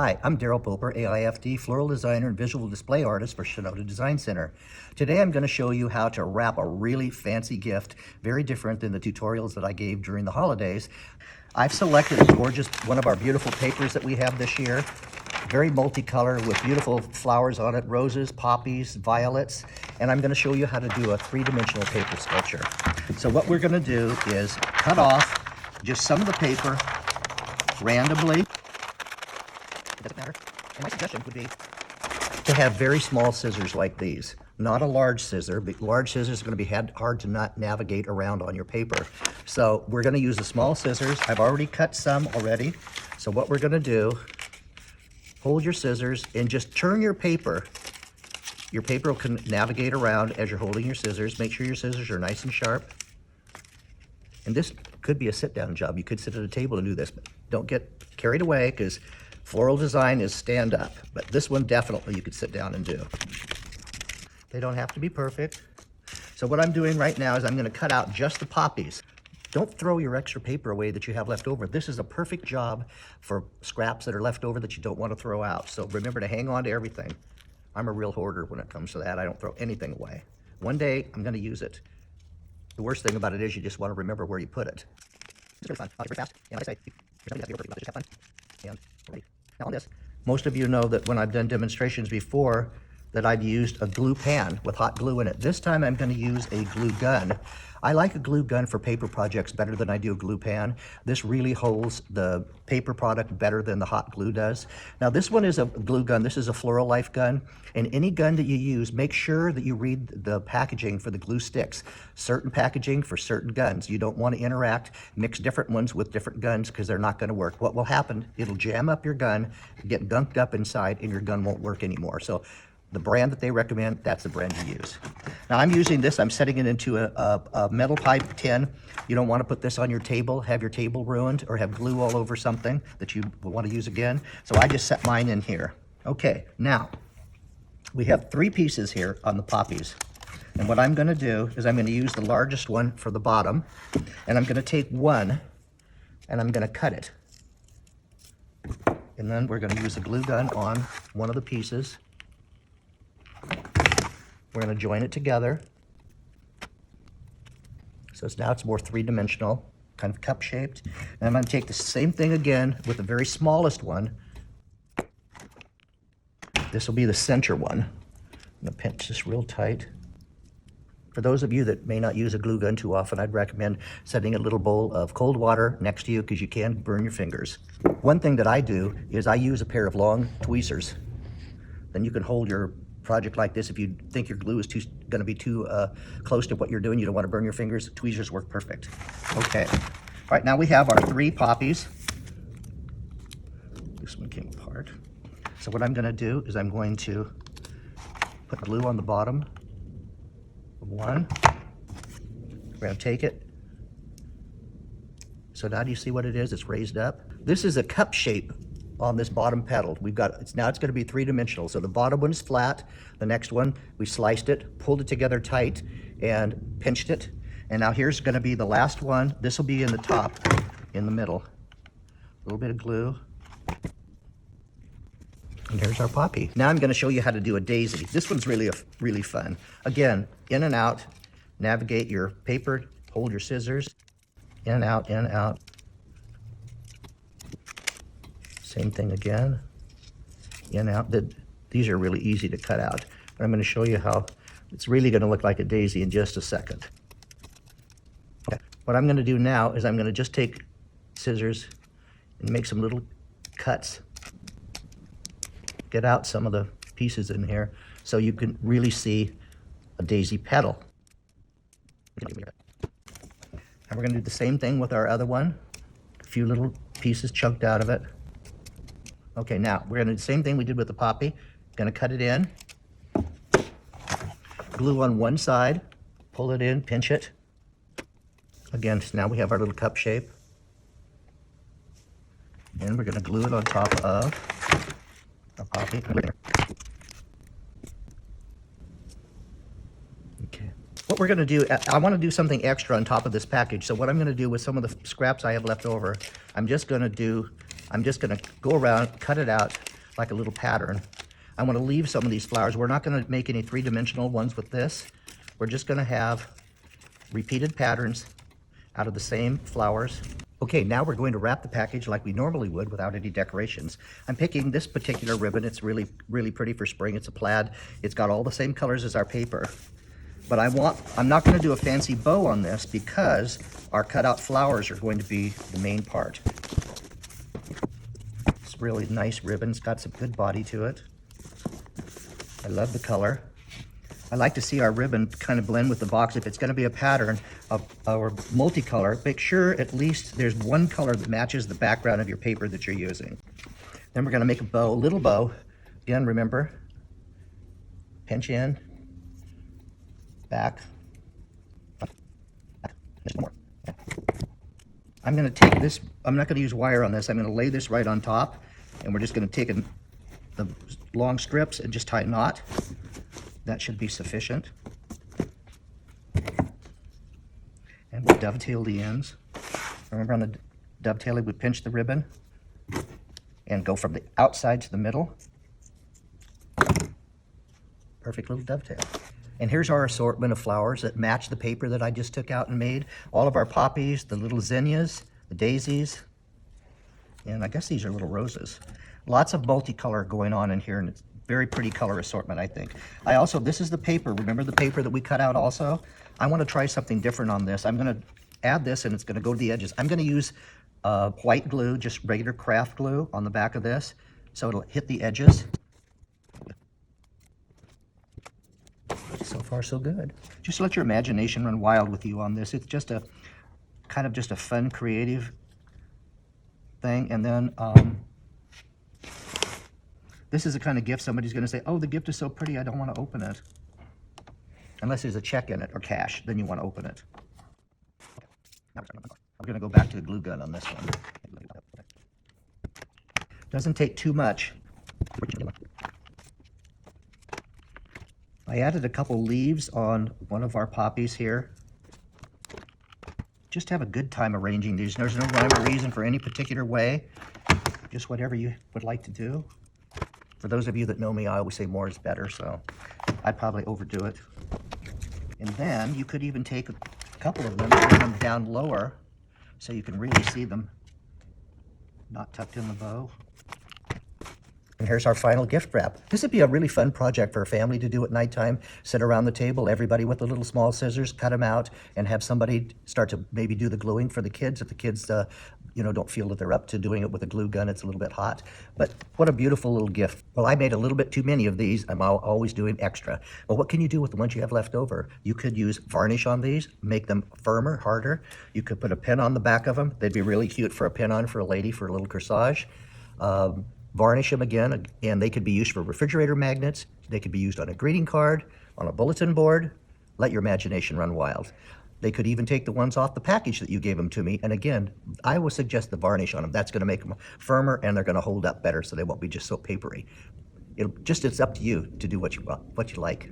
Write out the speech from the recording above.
Hi, I'm Darrell, AIFD, floral designer and visual display artist for Shinoda Design Center. Today I'm going to show you how to wrap a really fancy gift, very different than the tutorials that I gave during the holidays. I've selected a gorgeous, one of our beautiful papers that we have this year, very multicolor with beautiful flowers on it, roses, poppies, violets, and I'm going to show you how to do a three-dimensional paper sculpture. So what we're going to do is cut off just some of the paper randomly. It doesn't matter. And my suggestion would be to have very small scissors like these. Not a large scissor, but large scissors are going to be hard to not navigate around on your paper. So we're going to use the small scissors. I've already cut some already. So what we're going to do, hold your scissors and just turn your paper. Your paper can navigate around as you're holding your scissors. Make sure your scissors are nice and sharp. And this could be a sit-down job. You could sit at a table and do this, but don't get carried away because floral design is stand up, but this one definitely you could sit down and do. They don't have to be perfect. So what I'm doing right now is I'm going to cut out just the poppies. Don't throw your extra paper away that you have left over. This is a perfect job for scraps that are left over that you don't want to throw out. So remember to hang on to everything. I'm a real hoarder when it comes to that. I don't throw anything away. One day I'm going to use it. The worst thing about it is you just want to remember where you put it. It's really fun. I'll get very fast. And like I say, there's nothing to be overthinking about it. Just have fun. And we're ready. Now on this, most of you know that when I've done demonstrations before that I've used a glue pan with hot glue in it. This time I'm going to use a glue gun. I like a glue gun for paper projects better than I do a glue pan. This really holds the paper product better than the hot glue does. Now this one is a glue gun. This is a Floral Life gun. And any gun that you use, make sure that you read the packaging for the glue sticks. Certain packaging for certain guns. You don't want to interact, mix different ones with different guns because they're not going to work. What will happen, it'll jam up your gun, get gunked up inside, and your gun won't work anymore. So the brand that they recommend, that's the brand you use. Now I'm using this, I'm setting it into a metal pipe tin. You don't want to put this on your table, have your table ruined, or have glue all over something that you will want to use again. So I just set mine in here. Okay, now we have 3 pieces here on the poppies. And what I'm going to do is I'm going to use the largest one for the bottom, and I'm going to take one and I'm going to cut it. And then we're going to use a glue gun on one of the pieces. We're going to join it together. So now it's more three-dimensional, kind of cup-shaped. And I'm going to take the same thing again with the very smallest one. This will be the center one. I'm going to pinch this real tight. For those of you that may not use a glue gun too often, I'd recommend setting a little bowl of cold water next to you because you can burn your fingers. One thing that I do is I use a pair of long tweezers. Then you can hold your project like this. If you think your glue is going to be too close to what you're doing, you don't want to burn your fingers, tweezers work perfect. Okay. All right, now we have our 3 poppies. This one came apart. So what I'm going to do is I'm going to put glue on the bottom of one. We're going to take it. So now do you see what it is? It's raised up. This is a cup shape on this bottom petal. We've got, now it's going to be three-dimensional. So the bottom one is flat. The next one, we sliced it, pulled it together tight, and pinched it. And now here's going to be the last one. This will be in the top, in the middle. A little bit of glue. And here's our poppy. Now I'm going to show you how to do a daisy. This one's really fun. Again, in and out, navigate your paper, hold your scissors, in and out, in and out. Same thing again, in, out. These are really easy to cut out. But I'm going to show you how it's really going to look like a daisy in just a second. Okay. What I'm going to do now is I'm going to just take scissors and make some little cuts. Get out some of the pieces in here so you can really see a daisy petal. And we're going to do the same thing with our other one. A few little pieces chunked out of it. Okay, now we're going to do the same thing we did with the poppy. Going to cut it in. Glue on one side. Pull it in, pinch it. Again, so now we have our little cup shape. And we're going to glue it on top of our poppy. Okay. What we're going to do, I want to do something extra on top of this package. So what I'm going to do with some of the scraps I have left over, I'm just going to go around, cut it out, like a little pattern. I want to leave some of these flowers. We're not going to make any three-dimensional ones with this. We're just going to have repeated patterns out of the same flowers. Okay, now we're going to wrap the package like we normally would without any decorations. I'm picking this particular ribbon. It's really, really pretty for spring. It's a plaid. It's got all the same colors as our paper. But I'm not going to do a fancy bow on this because our cutout flowers are going to be the main part. It's really nice ribbon. It's got some good body to it. I love the color. I like to see our ribbon kind of blend with the box. If it's going to be a pattern or multicolor, make sure at least there's one color that matches the background of your paper that you're using. Then we're going to make a bow, a little bow. Again, remember, pinch in, back. I'm going to take this, I'm not going to use wire on this. I'm going to lay this right on top, and we're just going to take the long strips and just tie a knot. That should be sufficient. And we'll dovetail the ends. Remember, on the dovetailing, we pinch the ribbon and go from the outside to the middle. Perfect little dovetail. And here's our assortment of flowers that match the paper that I just took out and made. All of our poppies, the little zinnias, the daisies, and I guess these are little roses. Lots of multicolor going on in here, and it's very pretty color assortment, I think. This is the paper. Remember the paper that we cut out also? I want to try something different on this. I'm going to add this, and it's going to go to the edges. I'm going to use white glue, just regular craft glue on the back of this, so it'll hit the edges. So far, so good. Just let your imagination run wild with you on this. It's just a kind of just a fun, creative thing. And then this is the kind of gift somebody's going to say, oh, the gift is so pretty, I don't want to open it. Unless there's a check in it or cash, then you want to open it. I'm going to go back to the glue gun on this one. Doesn't take too much. I added a couple leaves on one of our poppies here. Just have a good time arranging these. There's no rhyme or reason for any particular way. Just whatever you would like to do. For those of you that know me, I always say more is better, so I'd probably overdo it. And then you could even take a couple of them and bring them down lower so you can really see them not tucked in the bow. And here's our final gift wrap. This would be a really fun project for a family to do at nighttime. Sit around the table, everybody with the little small scissors, cut them out, and have somebody start to maybe do the gluing for the kids. If the kids, don't feel that they're up to doing it with a glue gun, it's a little bit hot. But what a beautiful little gift. Well, I made a little bit too many of these. I'm always doing extra. But what can you do with the ones you have left over? You could use varnish on these, make them firmer, harder. You could put a pin on the back of them. They'd be really cute for a pin on for a lady for a little corsage. Varnish them again, and they could be used for refrigerator magnets. They could be used on a greeting card, on a bulletin board. Let your imagination run wild. They could even take the ones off the package that you gave them to me. And again, I would suggest the varnish on them. That's going to make them firmer, and they're going to hold up better, so they won't be just so papery. It's up to you to do what you like.